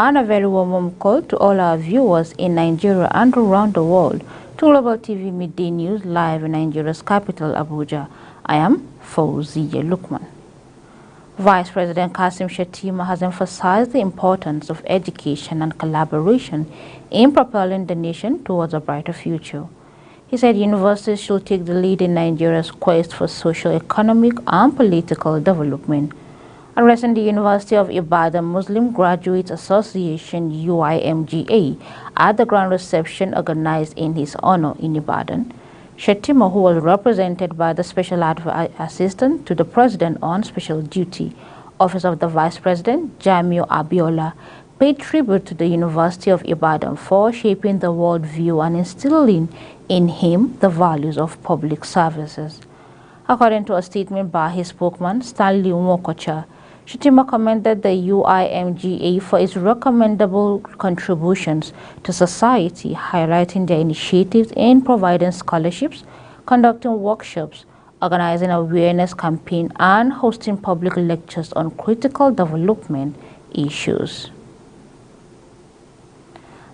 and a very warm call to all our viewers in Nigeria and around the world to Global TV Midday News live in Nigeria's capital, Abuja. I am Fauziya Lukman. Vice President Kasim Shettima has emphasized the importance of education and collaboration in propelling the nation towards a brighter future. He said universities should take the lead in Nigeria's quest for socio-economic and political development. Addressing the University of Ibadan Muslim Graduates Association UIMGA at the grand reception organized in his honor in Ibadan, Shettima, who was represented by the Special Assistant to the President on Special Duty, Office of the Vice President, Jamiu Abiola, paid tribute to the University of Ibadan for shaping the world view and instilling in him the values of public services. According to a statement by his spokesman, Stanley Nwokocha, Shettima commended the UIMGA for its recommendable contributions to society, highlighting their initiatives in providing scholarships, conducting workshops, organizing awareness campaigns, and hosting public lectures on critical development issues.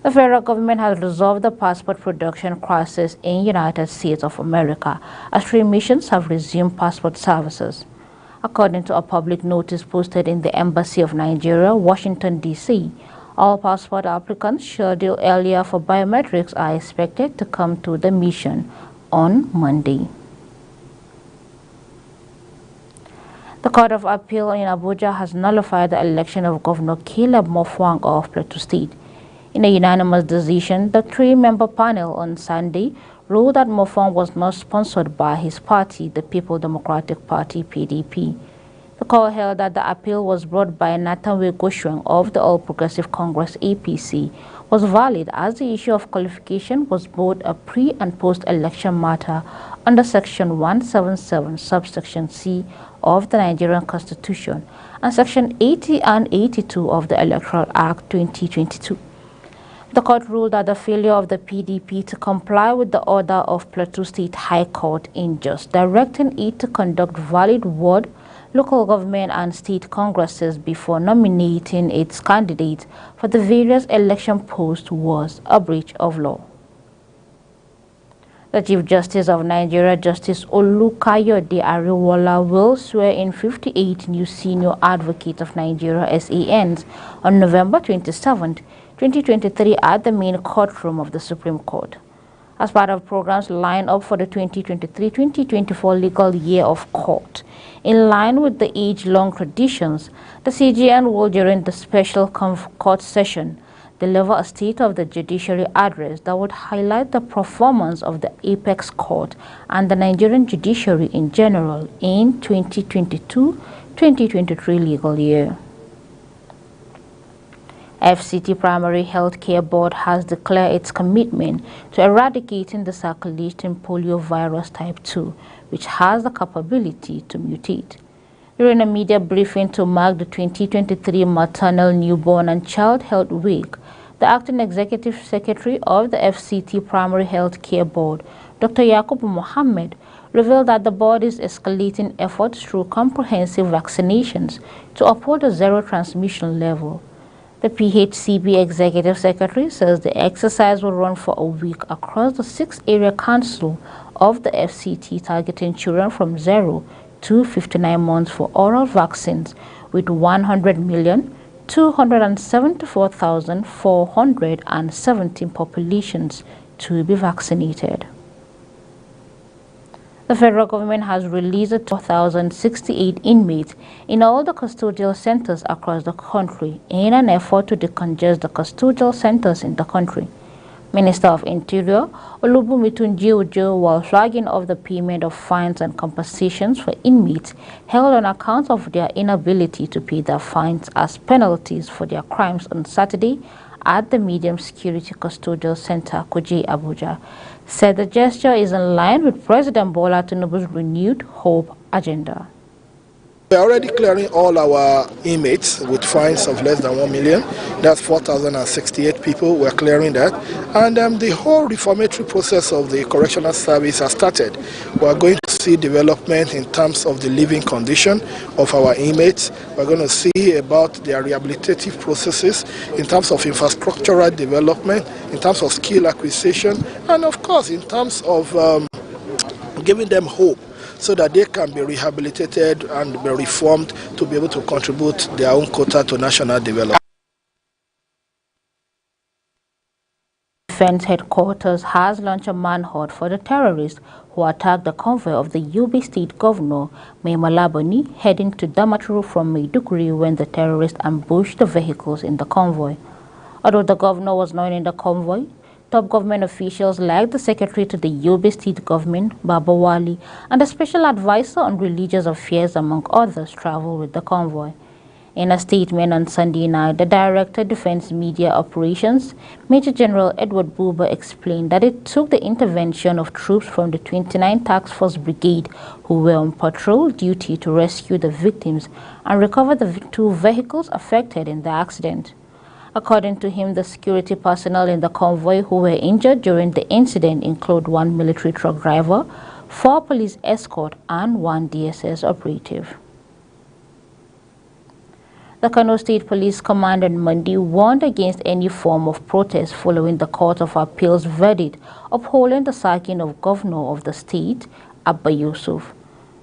The federal government has resolved the passport production crisis in United States of America as 3 missions have resumed passport services. According to a public notice posted in the Embassy of Nigeria, Washington, D.C., all passport applicants scheduled earlier for biometrics are expected to come to the mission on Monday. The Court of Appeal in Abuja has nullified the election of Governor Caleb Mutfwang of Plateau State. In a unanimous decision, the 3-member panel on Sunday ruled that Mutfwang was not sponsored by his party, the People Democratic Party (PDP). The court held that the appeal was brought by Natanwe Goshen of the All Progressive Congress (APC) was valid as the issue of qualification was both a pre- and post-election matter under Section 177, subsection C of the Nigerian Constitution and Section 80 and 82 of the Electoral Act 2022. The court ruled that the failure of the PDP to comply with the order of Plateau State High Court injust, directing it to conduct valid ward, local government and state congresses before nominating its candidates for the various election posts was a breach of law. The Chief Justice of Nigeria, Justice Olukayode Ariwoola, will swear in 58 new senior advocates of Nigeria (SANs) on November 27, 2023 at the main courtroom of the Supreme Court. As part of programs lined up for the 2023-2024 legal year of court, in line with the age-long traditions, the CJN will, during the special court session, deliver a State of the Judiciary address that would highlight the performance of the Apex Court and the Nigerian judiciary in general in 2022-2023 legal year. FCT Primary Health Care Board has declared its commitment to eradicating the circulating polio virus type 2, which has the capability to mutate. During a media briefing to mark the 2023 Maternal, Newborn and Child Health Week, the Acting Executive Secretary of the FCT Primary Health Care Board, Dr. Yakub Mohammed, revealed that the board is escalating efforts through comprehensive vaccinations to uphold a zero transmission level. The PHCB Executive Secretary says the exercise will run for a week across the 6-area council of the FCT, targeting children from 0 to 59 months for oral vaccines, with 100,274,417 populations to be vaccinated. The federal government has released 2,068 inmates in all the custodial centers across the country in an effort to decongest the custodial centers in the country. Minister of Interior Olubunmi Tunji-Ojo, while flagging off the payment of fines and compensations for inmates held on account of their inability to pay their fines as penalties for their crimes on Saturday at the Medium Security Custodial Center, Kuje, Abuja, said the gesture is in line with President Bola Tinubu's renewed hope agenda. We're already clearing all our inmates with fines of less than 1 million. That's 4,068 people. We're clearing that. And the whole reformatory process of the correctional service has started. We're going to see development in terms of the living condition of our inmates. We're going to see about their rehabilitative processes in terms of infrastructural development, in terms of skill acquisition, and of course in terms of giving them hope, so that they can be rehabilitated and be reformed to be able to contribute their own quota to national development. Defense headquarters has launched a manhunt for the terrorists who attacked the convoy of the Yobe State Governor Mai Mala Buni heading to Damaturu from Maiduguri when the terrorists ambushed the vehicles in the convoy. Although the governor was not in the convoy, top government officials like the secretary to the Yobe State government, Baba Wali, and the special advisor on religious affairs, among others, traveled with the convoy. In a statement on Sunday night, the Director Defense Media Operations, Major General Edward Buba, explained that it took the intervention of troops from the 29th Task Force Brigade who were on patrol duty to rescue the victims and recover the two vehicles affected in the accident. According to him, the security personnel in the convoy who were injured during the incident include one military truck driver, 4 police escort, and 1 DSS operative. The Kano State Police Command on Monday warned against any form of protest following the Court of Appeal's verdict upholding the sacking of Governor of the state, Abba Yusuf.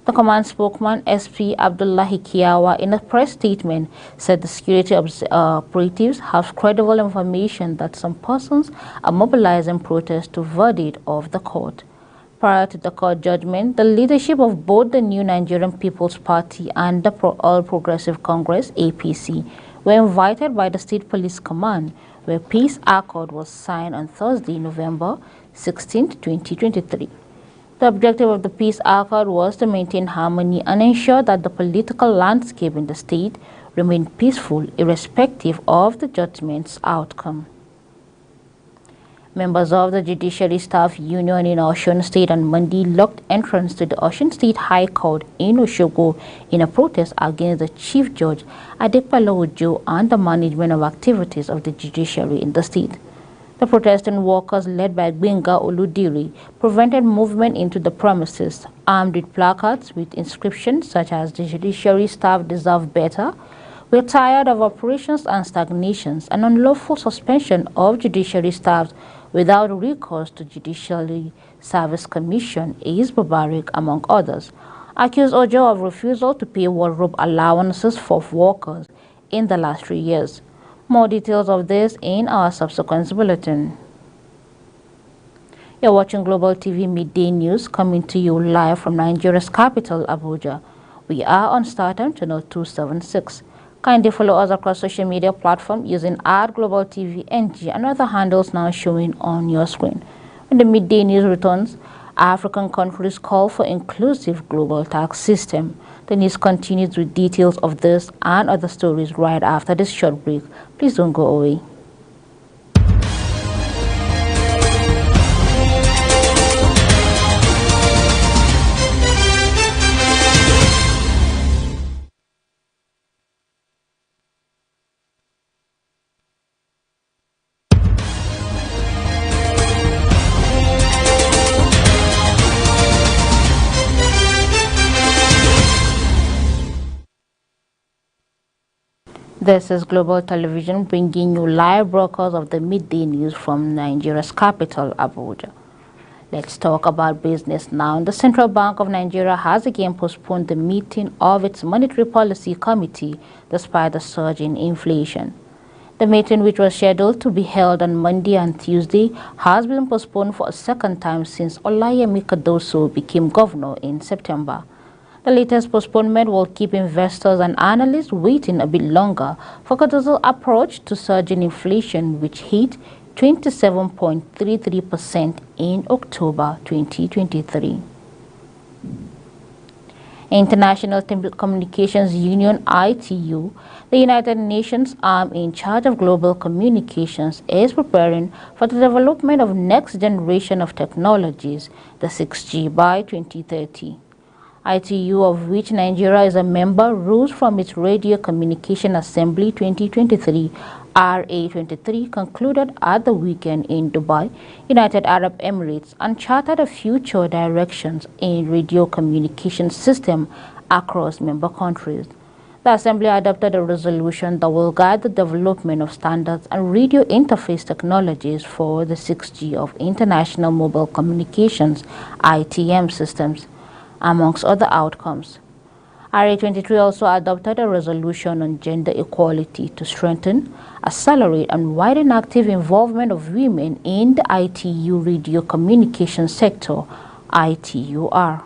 The command spokesman, SP Abdullahi Kiyawa, in a press statement, said the security operatives have credible information that some persons are mobilizing protests to verdict of the court. Prior to the court judgment, the leadership of both the New Nigerian People's Party and the All Progressive Congress, APC, were invited by the State Police Command, where peace accord was signed on Thursday, November 16, 2023. The objective of the peace accord was to maintain harmony and ensure that the political landscape in the state remained peaceful irrespective of the judgment's outcome. Members of the Judiciary Staff Union in Osun State on Monday blocked entrance to the Osun State High Court in Osogbo in a protest against the Chief Judge Adepala Ojo and the management of activities of the judiciary in the state. The protesting workers, led by Gbenga Oludiri, prevented movement into the premises, armed with placards with inscriptions such as "The judiciary staff deserve better," "We're tired of operations and stagnations," and unlawful suspension of judiciary staff without recourse to Judiciary Service Commission is barbaric, among others, accused Ojo of refusal to pay wardrobe allowances for workers in the last 3 years. More details of this in our subsequent bulletin. You're watching Global TV Midday News, coming to you live from Nigeria's capital, Abuja. We are on StarTime channel 276. Kindly follow us across social media platforms using @GlobalTVNG and other handles now showing on your screen. When the Midday News returns, African countries call for inclusive global tax system. The news continues with details of this and other stories right after this short break. Please don't go away. This is Global Television bringing you live broadcasts of the midday news from Nigeria's capital, Abuja. Let's talk about business now. The Central Bank of Nigeria has again postponed the meeting of its Monetary Policy Committee despite the surge in inflation. The meeting, which was scheduled to be held on Monday and Tuesday, has been postponed for a second time since Olayemi Cardoso became governor in September. The latest postponement will keep investors and analysts waiting a bit longer for Cardoso's approach to surging inflation, which hit 27.33% in October 2023. International Telecommunications Union (ITU), the United Nations arm in charge of global communications, is preparing for the development of next generation of technologies, the 6G, by 2030. ITU, of which Nigeria is a member, rose from its Radio Communication Assembly 2023 RA23 concluded at the weekend in Dubai, United Arab Emirates, and charted a future directions in radio communication system across member countries. The Assembly adopted a resolution that will guide the development of standards and radio interface technologies for the 6G of International Mobile Communications (ITM) systems, amongst other outcomes. RA23 also adopted a resolution on gender equality to strengthen, accelerate, and widen active involvement of women in the ITU radio communication sector, ITUR.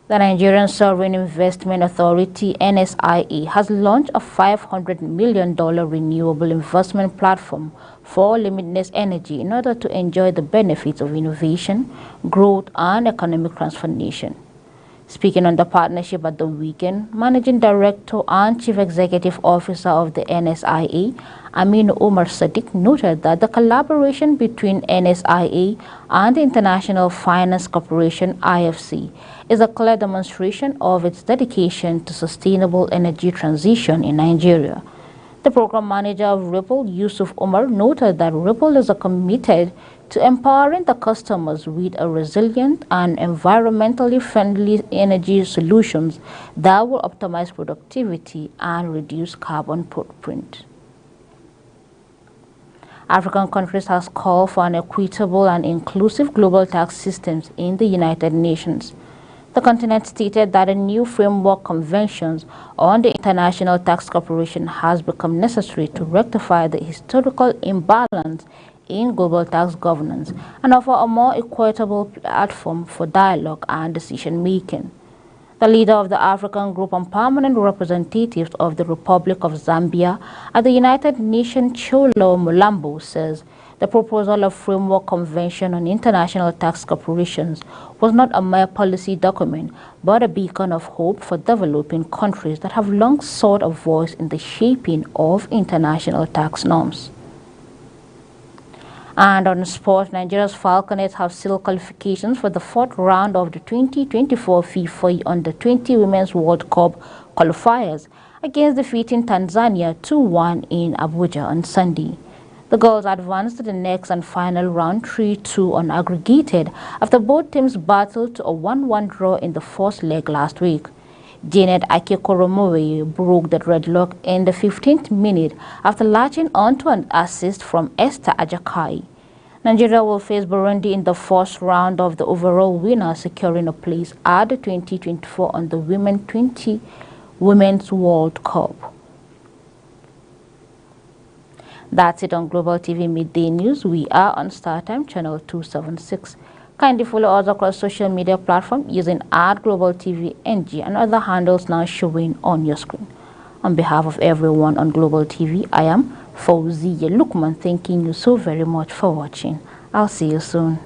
The Nigerian Sovereign Investment Authority, NSIA, has launched a $500 million renewable investment platform for limitless energy in order to enjoy the benefits of innovation, growth, and economic transformation. Speaking on the partnership at the weekend, Managing Director and Chief Executive Officer of the NSIA, Aminu Umar Sadiq, noted that the collaboration between NSIA and the International Finance Corporation (IFC) is a clear demonstration of its dedication to sustainable energy transition in Nigeria. The program manager of Ripple, Yusuf Umar, noted that Ripple is committed to empowering the customers with a resilient and environmentally friendly energy solutions that will optimize productivity and reduce carbon footprint. African countries have called for an equitable and inclusive global tax systems in the United Nations. The continent stated that a new framework convention on the International Tax Corporation has become necessary to rectify the historical imbalance in global tax governance and offer a more equitable platform for dialogue and decision-making. The leader of the African Group and permanent representative of the Republic of Zambia at the United Nations, Cholo Mulambo, says the proposal of Framework Convention on International Tax Corporations was not a mere policy document, but a beacon of hope for developing countries that have long sought a voice in the shaping of international tax norms. And on sport, Nigeria's Falconets have sealed qualifications for the fourth round of the 2024 FIFA Under-20 Women's World Cup qualifiers against defeating Tanzania 2-1 in Abuja on Sunday. The girls advanced to the next and final round 3-2 unaggregated after both teams battled to a 1-1 draw in the first leg last week. Janet Akekoromowe broke the deadlock in the 15th minute after latching onto an assist from Esther Ajakai. Nigeria will face Burundi in the first round of the overall winner, securing a place at the 2024 Under Women's World Cup. That's it on Global TV Midday News. We are on StarTime Channel 276. Kindly follow us across social media platforms using @GlobalTVNG and other handles now showing on your screen. On behalf of everyone on Global TV, I am Fauziya Lukman, thanking you so very much for watching. I'll see you soon.